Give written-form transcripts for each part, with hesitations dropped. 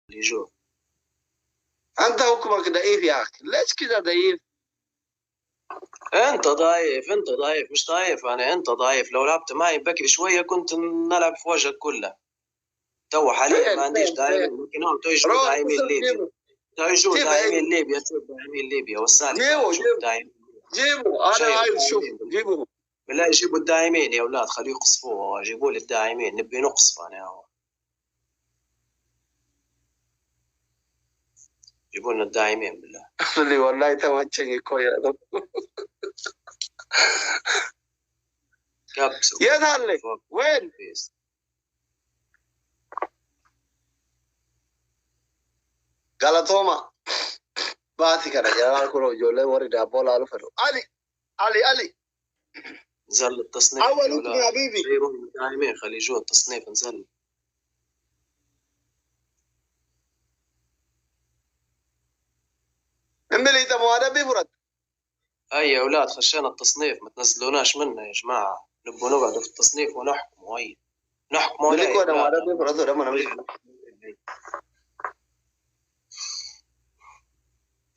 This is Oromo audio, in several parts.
يجو. أنت حكمك ضعيف يا أخي، ليش كده ضعيف؟ أنت ضعيف، أنت ضعيف، مش ضعيف أنا، أنت ضعيف. لو لعبت معي بكري شوية كنت نلعب في وجهك كله. تو حاليا ما عنديش داعمين، ممكن هم تيجوا داعمين ليبيا. تيجوا داعمين ليبيا، تشوف داعمين ليبيا وسعني. جيبوا أنا عايز أشوف، جيبوا بالله يجيبوا الداعمين يا أولاد، خليه يقصفوه، جيبوا لي الداعمين، نبي نقصف أنا هو. جيبوا لنا الداعمين بالله. اللي والله تمشي كويس. كبسوا يا دالي وين؟ قالتهما باتي كنا جلال كلو جولة ورد أبولا لفرو. علي نزل التصنيف أول يا حبيبي. جيبوا الداعمين، خلي يجوا التصنيف نزل. املي تموانا بفرد. أي يا أولاد خشينا التصنيف، ما تنزلوناش منه يا جماعة، نبغى نقعدوا في التصنيف ونحكموا. أي نحكموا عليه.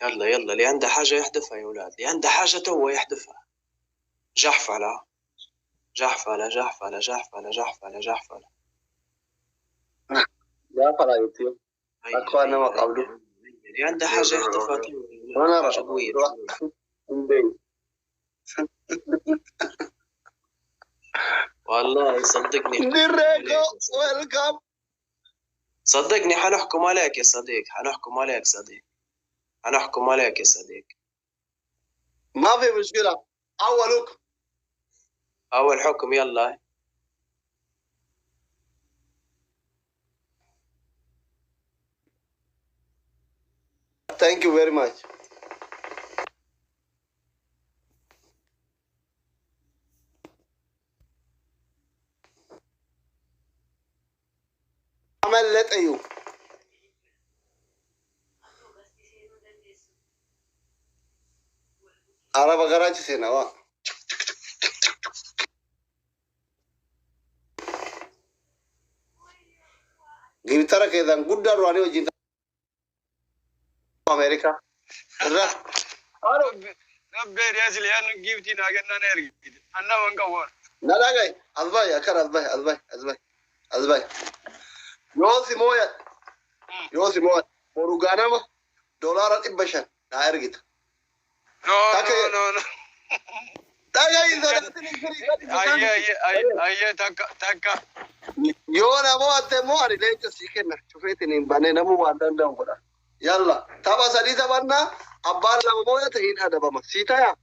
يلا يلا، اللي عنده حاجة يحذفها يا أولاد، اللي عنده حاجة تو يحذفها. جحفلة جحفلة جحفلة جحفلة جحفلة جحفلة جحفلة يوتيوب. أخوانا ما قبله. اللي عنده حاجة يحذفها. أنا حاجة قوية. والله صدقني. ويلكم. صدقني حنحكم عليك يا صديق، حنحكم عليك صديق، حنحكم عليك يا صديق. ما في مشكلة. أول حكم يلا. Thank you very much. عملت أيوه. أنا بقراش سينا وا. جيتارا كذا غودا رواني وجيتا أمريكا. رح. نبي رئيس لأنه جيبتي ناقنا نرجع. أنا من قوار. لا جاي. أزباي أكر أزباي. يوسي مويا. ورجعنا ما دولار إبشر. لا أرجع. No. أي تاكا. يونا مو أتمو ليش سيكنا شوفيتني بنينا مو بعدين دعوة. يلا تابا سليسا بنا أبار لما مويا تهين هذا بمسيتا يا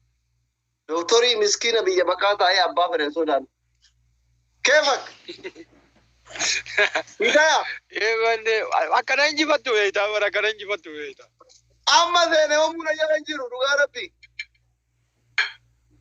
دكتوري مسكينة بيجبكات هاي أبا فرنسودان كيفك؟ سيتا إيه بندي أكرنج بتوه إيتا ورا أكرنج بتوه إيتا أما ذي نومنا يرنجرو رغاربي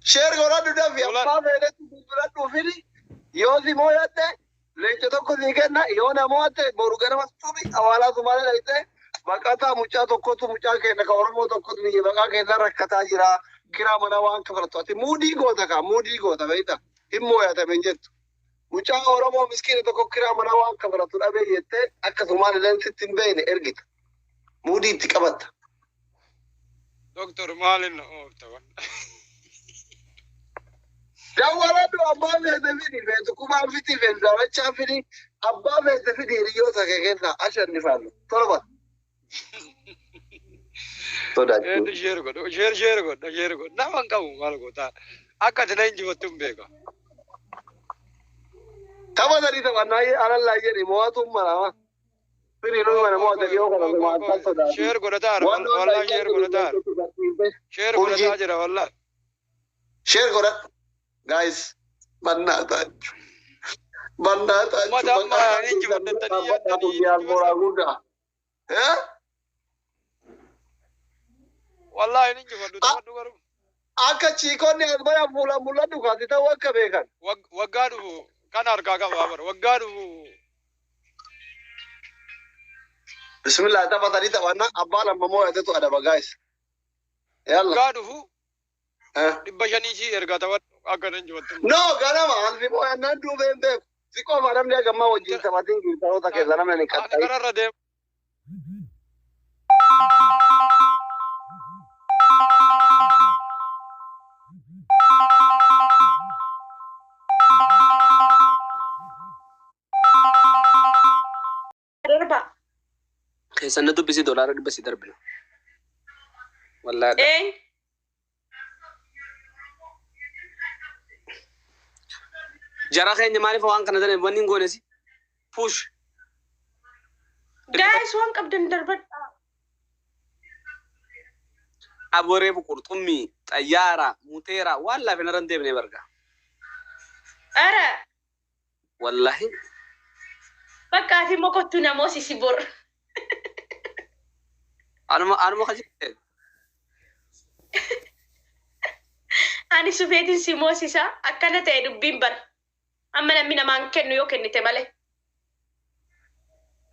شير غورا دافي أبا فرنسودان فيني يوزي مويا ته ليش تكو ذيكنا يونا مويا ته بورغانا مستوبي أوالا زمانة ليته بقاتا mucaa tokkotu mucaa keenya ka Oromoo tokkotu biyya baqaa keessa rakkataa jira. Kiraa mana waan kafartu ati muudii goota beektaa hin moo'atame jettu. Mucaa Oromoo miskiina tokko kiraa mana waan kafartu dhabee jettee akkasumaan illee sitti hin beekne ergita. Muudii itti qabatta. Doktor maalin ooftawan. Dawwaladu abbaa feete fidi feetu kumaan fiti feetu daawwachaa fidi abbaa feete fidi hiriyoota kee keessaa ashannifaallu torba. Share God. Naman kamu malu kota. Akka tena injibatum beka. Tama tadi teman naya alam lagi ni mau tu mana? Ini lu mana mau tadi orang mau makan sudah. Share God tar. Wallah share God tar. Share God aja dah wallah. Share God, guys. Mana tak? Madam injibat tadi ya. Ya? والله نيجي بدو أكا تشيكوني أزمايا مولا دكاتي تا وكا بيكان وقارو كان أركاكا بابر وقارو بسم الله تبا تاني تبانا أبانا ممو يتتو أدبا guys يلا وقارو دبشاني شي إركا تبا أكا نيجي بدو no كانا ما أنفي مو أنان دو بين بيك سيكو مارم ليا كما وجين تباتين كيرتاو تاكي زنام يعني كتاي أنا كرر ردم دربا خيسنا دو بسي دولار بسي دربنا والله ايه جرا خيني مالي فوان كنا دني بنين غونسي push جايز وان قبل دربا abore bu qurxummi xayyaara muteera walla fenaran deemne barga ارى wallahi بقى في مكتو نموسي سيبور anuma khajite ani sufeetin si moosisa akkana ta'e dubbiin bar amma namni namaan kennu yoo kennite malee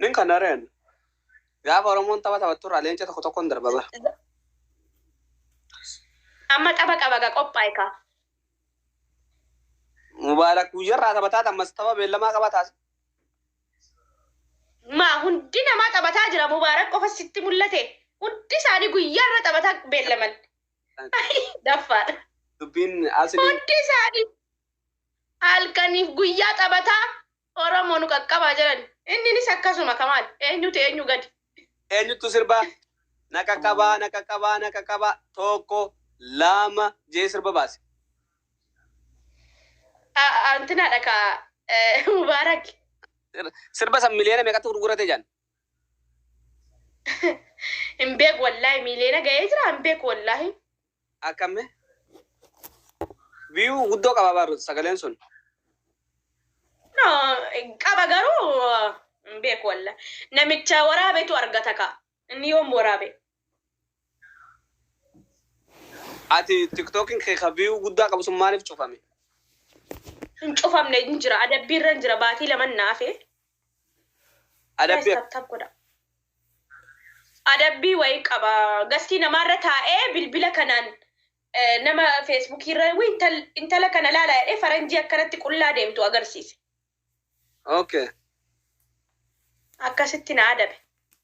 nin kanaren gaafa oromoon taphaturra leenca tokko tokkon darba bar amma qaba qabaga qophaa'e kaa mubaarak guyyaarraa taphataa ammas tapha beellamaa qabataas maa hundi namaa taphataa jira mubaarak qofa sitti mul'ate hundi isaanii guyyaarra taphataa beellaman daffaadha dubbiin asli hundi isaanii halkaniif guyyaa taphataa oromoo nu qaqqabaa jiran inninis akkasuma kamaal eenyutu eenyu gadi eenyutu sirba nakaqabaa tokko lama jee sirba baase antinaadha ka mubaarak sirba san miliyoona meeqatti gurgurate jaan hin beeku wallaahi miliyoona ga'ee jira hin beeku wallaahi akkame view guddoo qaba baru sagaleen sun no qaba garuu hin beeku wallaahi namicha waraabetu argata ka inni yoom waraabe ati tiktokin kee ka view guddaa qabu sun maaliif cufame hin cufamne hin jira adabbiirra hin jira baatii laman naafe adabbii adabbii wayii qaba gastii namaarra taa'ee bilbila kanaan nama feesbuukirra intala kana laala jedhee faranjii akkanatti qullaa deemtu agarsiise. Okay. Akkasitti na adabe.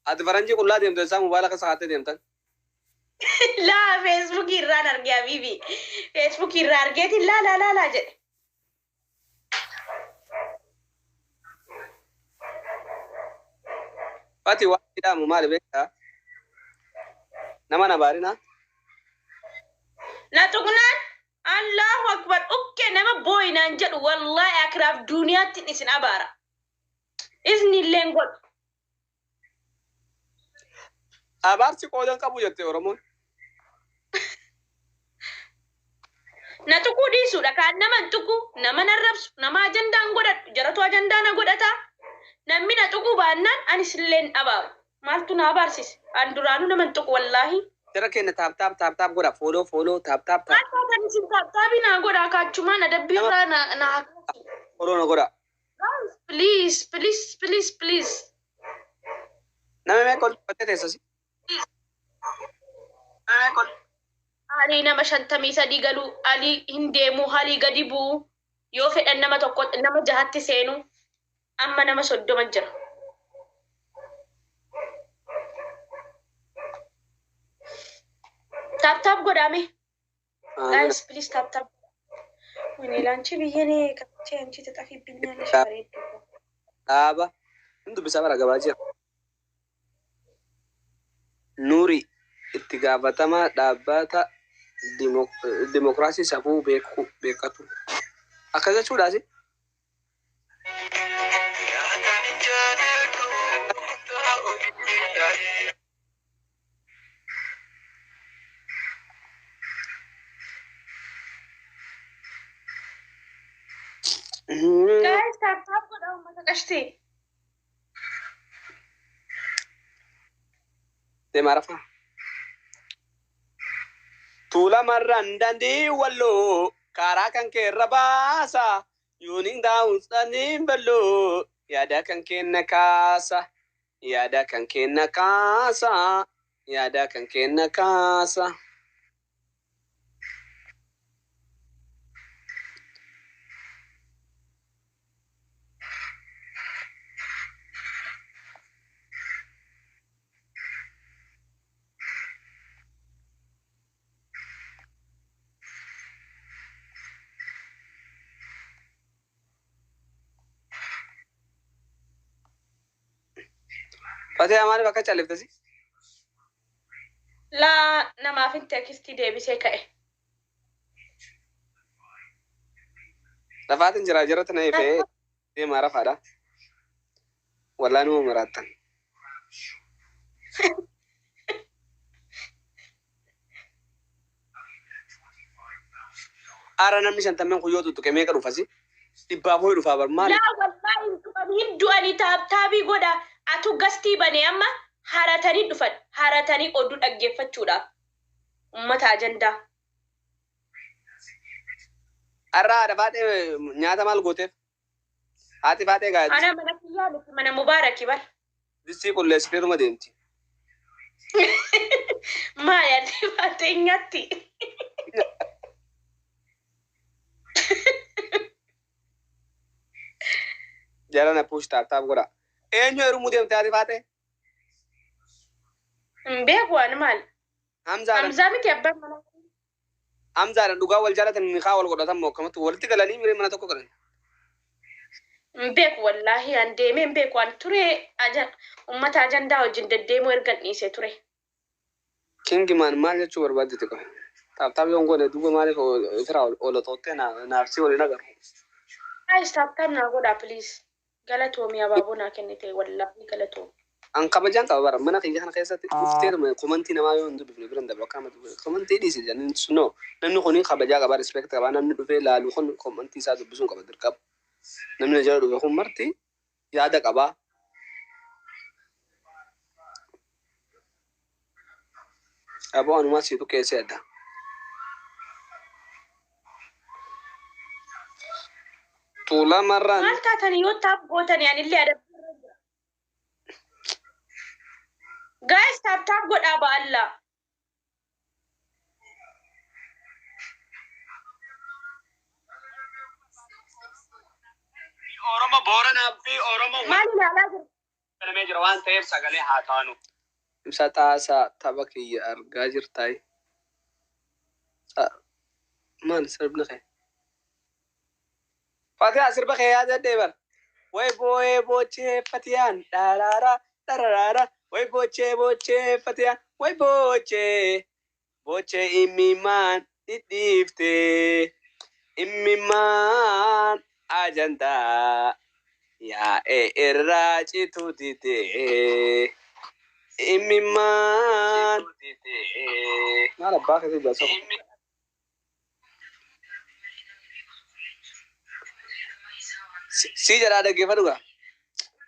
Ati faranjii qullaa deemtu isaa mobaayila keessa haattee deemtan? Laa feesbuukirraan argee habiibi. Feesbuukirraa argeetiin laa jedhe. Fati waan jedhamu maali beektaa? Nama na baarina? Na tuqnaan Allahu akbar ukkee nama booyinaan jedhu wallahi akiraaf duuniyaatti isin abaara. Isinilleen godhu. Abaarsi qoodan qabu jette Oromoon. Na tuquu dhiisuudha kaan nama tuqu nama narrabsu nama ajandaan godhadhu jaratu ajandaa na godhata. Namni na tuquu baannaan anis illeen abaaru. Maaltu na abaarsise? An duraanuu nama tuqu wallahi. Jara keenya taap goda follow taap. Akka kan isin taaptaabii na godha akkachumaan adabbiirraa na follow na goda. Please. Nama mee kol fatte teessasi. Ali nama 53 galuu ali hin deemu hali gadi bu'u yoo fedhan nama tokko nama 6tti seenu amma nama 30 jira. Tap godame. Guys, please tap. Wani lanchi biyyane kace anchi ta tafi binya la share du. Aba, indu bisa bara gaba jira. Nuri itti gaafatama dhaabbata dimokiraasii safuu beekatu. Akka jechuudhaasi. Guys, tap goda ummata qashte. Demarafa. Tula marran dandi wallo karaa kan keerra baasa yuunin daawunsaniin ballo yaada kan kenna kaasa Fatee amaani bakka caalleftasi. لا نما في التكستي دي بسيكة Lafaatiin jira tana ifee deemaa rafaadha. Walaa numa muraattan. Ara namni shantameen kuyyoo tuttuqe meeqa dhufasi? Dhibbaaf ho'i dhufaa bar maali? لا والله هندو أني تابي قودا أتو قستي بني أما هارتاني دفن هارتاني قدو أجيفة شودا متى أجندا Arraa haadha faatee nyaata maal gooteef? Haati faatee gaadhi. أنا من كيالك من مبارك بل Disii qulleessitee dhuma deemti. ما يدي فاتينياتي Jalana push taap godha. Eenyu heerumuu deemte haati faatee? مبيك وأنا مال Hamzaadhaan. همزامي تيبان من Hamzaadhaan dhugaa wal jaalatan ni kaa wal godhatan moo akkamatti walitti galanii miree mana tokko galan. مبيك والله عندي من بيك وان تري أجن أمتا أجندا وجند الديمو يرجع نيسي تري Kingi maal jechuu barbaaddete qofa. Taap yoon goone duuba maaliif ofirraa ol xoottee naafsii waliin agarru. هاي ستابتام ناقودا بليز غلطومي يا بابونا كنتي والله غلطومي An kabajaan qaba bara mana kiyya kana keessatti dhuftee komantii namaa yoo hin dubbifne biran dabra akkama komantii dhiisi jedhanii no namni kun kabajaa qaba respect qaba namni dhufee laalu kun komantii isaa dubbisuun qaba dirqama namni jala dhufe kun marti yaada qaba aboo anumaa siitu keessee adda tuula marraan مال تاتني يو تاب غوتني يعني اللي أدب guys tap غوت أبا الله Oromo Booranaa fi Oromo مالي لا لازم Namee jira waan ta'eef sagalee haa taanu. Ibsa taasaa tapha kiyya argaa jirtaay. Maal sirbni kee? Fatihaa sirba kee yaadadhee bar. Way boochee fatiyaan dharaara dhararaara. Way boochee fatiyaan. Way boochee imimmaan dhidhiiftee. Imimmaan ajandaa. Yaa irraa citu didee imimmaan maal abbaa keessatti jaalsa si jedhaa dhaggeeffadhu gaa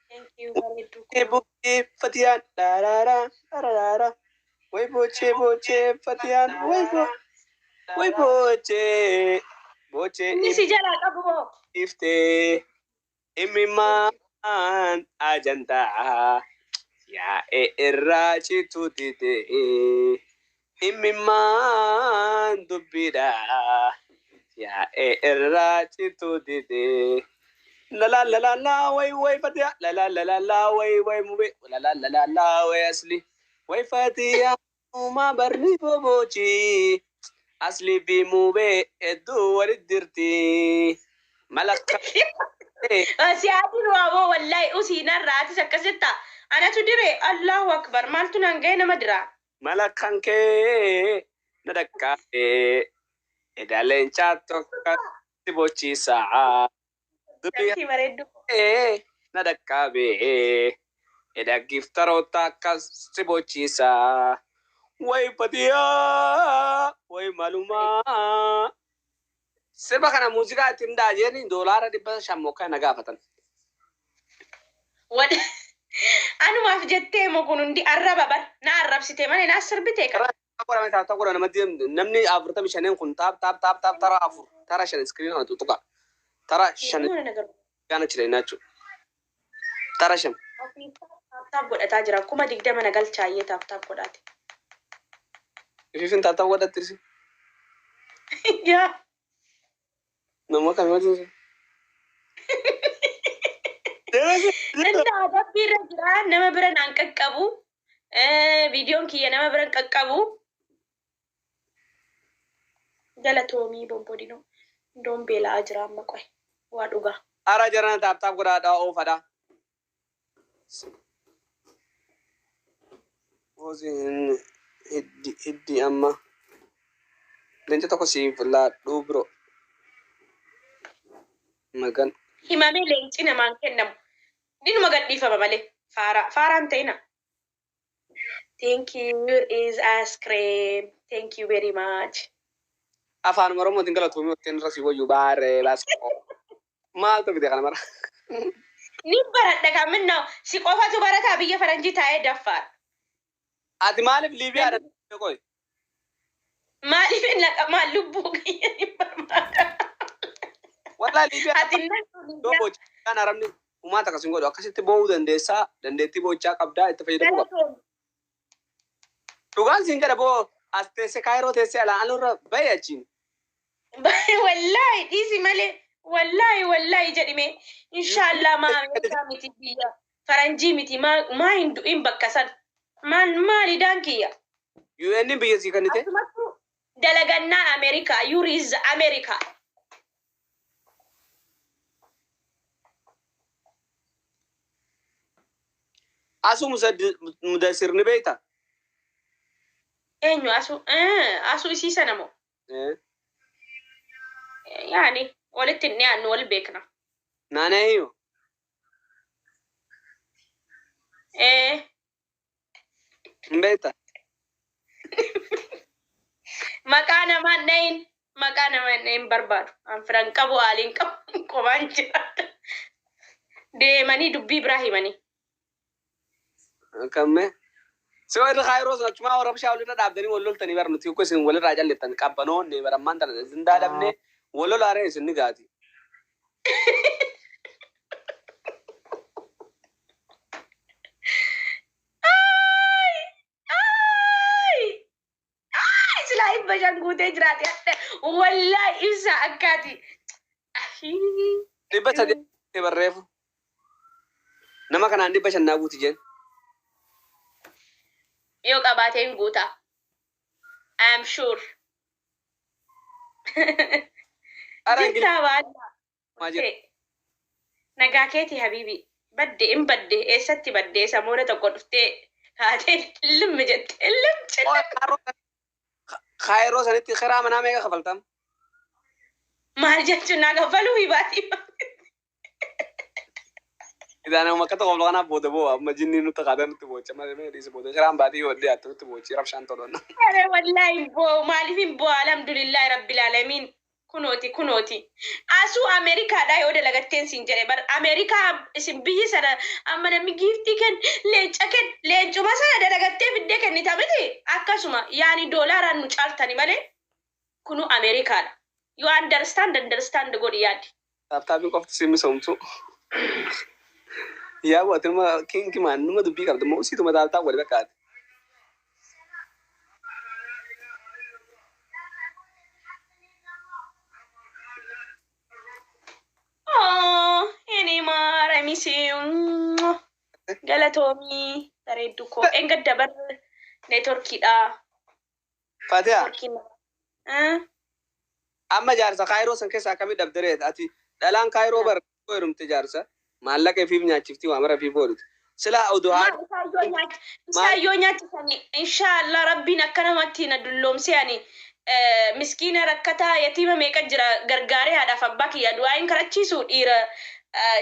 thank you bareedu boochee fatiyaan dharaara way boochee fatiyaan way boochee inni si jalaa qabu hoo iftee imimmaan ajandaa yaa irraa citu didee imimmaan dubbiidha yaa irraa citu didee la way fatiha la way mube la way asli way fatiha uma barni bobochi asli bi mube eddu walidirti malakka سيادي روابو والله أسينا راتي سكستا أنا تدري الله أكبر مالتو نانجينا مدرا malakan ke nadakka edalen chato tibochi saa Thank you bareedu nadakka be eda giftaro takas tibochi saa way padia way maluma sirba kana muuziqaa ittiin daajeen $100 kana gaafatan. أنا ما في جتة ما كنوندي أربعة بر نا أربع ستة ما أنا أسر بتيك Akkora mee taata akkora namatti namni 45 kun taap tara afur tara 5 screen haa tutuqa tara 5 kana jira inaachu tara 5 taap godhataa jira kuma digdama nagal chaayee taap godhate ififin taata godhattirsi yaa nama kamii Nanda adabbii irra jira nama bira naan qaqqabu viidiyoon kiyya nama bira qaqqabu galatoomii bobbodinoo doon beelaa jira amma qoy waa dhugaa ara jarana taap godhaadhaa oofadhaa Rosin hiddi amma. Leenca tokko siif laadhuu biro. Magan. Himamee leenci namaan kennamu. Dinuma gadhiifama malee. Faaraan ta'ina. Thank you is ice cream. Thank you very much. Afaan Oromoo tinggal tuumi waktiin rasii wayyuu baaree baasoo. Maaltu bite kana mara? Ni baradha kaminna si qofatu barataa biyya faranjii taa'ee daffaar. Ati maaliif Liibiyaa dha koy? Maaliif maal lubbuu kiyya ni barbaada. Walaa Liibiyaa. Ati Doo boochaa kan arabni uummata akkasii godhu akkasitti boo'uu dandeessaa dandeettii boochaa qabdaa itti fayyadamuu qaba. Dhugaan siin jedha boo as teessee kaayiroo teessee alurra bahe achiin. Wallahi dhiisi malee wallahi jedhime inshallah Ameerikaa miti biyya faranjii miti maa hin du'in bakka san maalidhaan kiyya. UN biyya sii kannite? Dalagannaa Ameerikaa yuriz Ameerikaa. Asu mudassir ni beekta? Eenyu asu isii sana moo? Yaani walitti inni aannu wal beekna. Naana eeyyu? Hin beekta? Maqaa namaan dhahin barbaadu. An firan qabu haaliin qabu qobaan jiraata. Deemanii dubbii biraa himanii. Kamme? Si wayirra kaayiroo sun achumaa warra bishaa walirra dhaabdanii wal loltanii bara nuti yookiin isin walirraa jallettan qabbanoonni bara ammaan tana isin daadabnee wal lolaaree isin ni gaati. Silaa ibba shan guutee jiraate wallahi ibsa akkaati. Dhibba sadii barreefu. Nama kanaan dhibba shannaa guuti jeen. Yoo qabaatee hin guutaa. I am sure. Jirtaa baadhaa. Nagaa keeti habiibi. Badde hin badde eessatti badde samoora tokko dhuftee kaatee limmi jettee limmi. Kaayiroo sanitti karaa manaa meeqa kafaltam? Maal jechuun naa kaffaluu hibaatii. Idaan amma akka tokko kana booda boo amma jinni nuti qaadaa nuti boocha malee mee dhiise booda shiraan baatii yoo dhiyaatu nuti boochi rabshaan tolonna. Are wallahi boo maaliif hin boo alhamdulillahi rabbil alamin kunooti. Asuu Ameerikaadhaa yoo dalagatteen siin jedhe bar Ameerikaa isin biyyi sana amma namni giiftii leencuma sana dalagattee fiddee kennita miti akkasuma yaani doolaaraan nu caaltani malee kunu Ameerikaadha. You understand godhi yaadi. Taaptaabii qofti si misoomsu. Yaa bu'aati nama kinki maan nama dubbii qabda moo siituma taaptaa wali bakkaati. Anymore, I miss you. Galatoomii bareeddu koo engadda bar neetworkiidha. Fatiha. Amma jaarsa kaayiroo san keessaa akkamii dhabdareet ati dhalaan kaayiroo bar heerumte jaarsa maallaqa fiif nyaachifti waamara fiif ooluti. Sila oduu Isaayyoo nyaachisanii inshaallah rabbiin akka namatti na dulloomse ani miskiina rakkataa yatiima meeqa jira gargaaree haadhaaf abbaa kiyya du'aayin karachiisu dhiira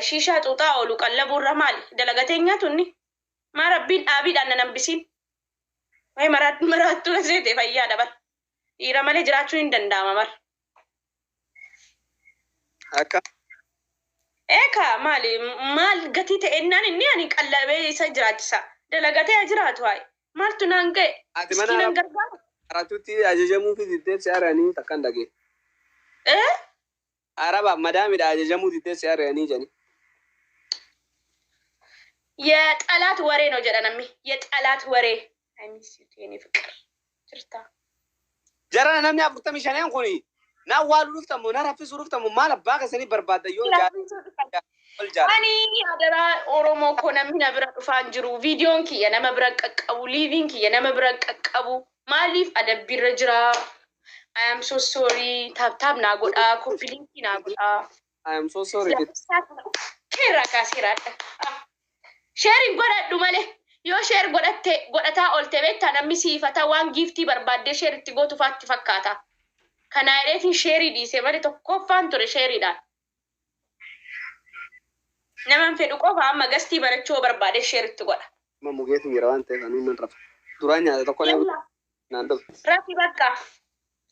shiishaa xuuxaa oolu qallabuurra maali dalagatee nyaatunni maa rabbiin dhaabiidhaan na nambisiin wayi maraattuu na seete fayyaa dabar dhiira malee jiraachuun hin danda'ama mar. Akka. Eka maal gatii ta'ennaan inni ani qallabee isa jiraachisa dalagatee jiraatu wayi maaltu naan ga'e miskiinan gargaara. Aratutti ajajamuu fi diddee siyaaranii takkan dhagee. Araba madaamidha ajajamuu diddee siyaaranii jani. የጠላት ወሬ ነው ጀዳናሚ የጠላት ወሬ አይሚስት የኔ ፍቅር ጅርታ ጀራና ነምኒ አፍርተም ሸነን ኩኒ ና ዋሉ ሩፍተሙ ና ረፍሱ ሩፍተሙ ማለ ባከሰኒ በርባደዮ አኒ አደራ ኦሮሞ ኮ ነምኒ ነብረ ዱፋን ጅሩ ቪዲዮን ኪየ ነመ ብረ ቀቀቡ ሊቪንግ ኪየ ነመ ብረ ቀቀቡ ማሊፍ አደቢረ ጅራ I am so sorry tab na goda ኮፊሊንኪ ና ጎዳ I am so sorry ከራ ካሲራደ sharing godadhu male Yoo share godhataa oolte beektaa namni siifata waan giiftii barbaaddee share itti gootu faatti fakkaata. Kana jedheetiin share dhiise malee tokkoffaan ture shareidhaan. Naman fedhu qofa amma gastii barachuu barbaade share itti godha. Mammu geetu jira waan ta'eef ani nan rafa. Duraan nyaata tokko naan dhabu. Rafi bakka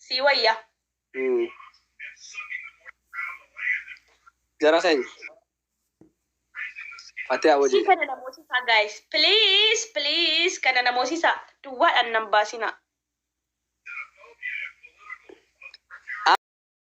si wayya. Jara keenya. Fatee awwaji. Si kana namoosisa guys. Please kana namoosisa duwwaadhaan nan baasina.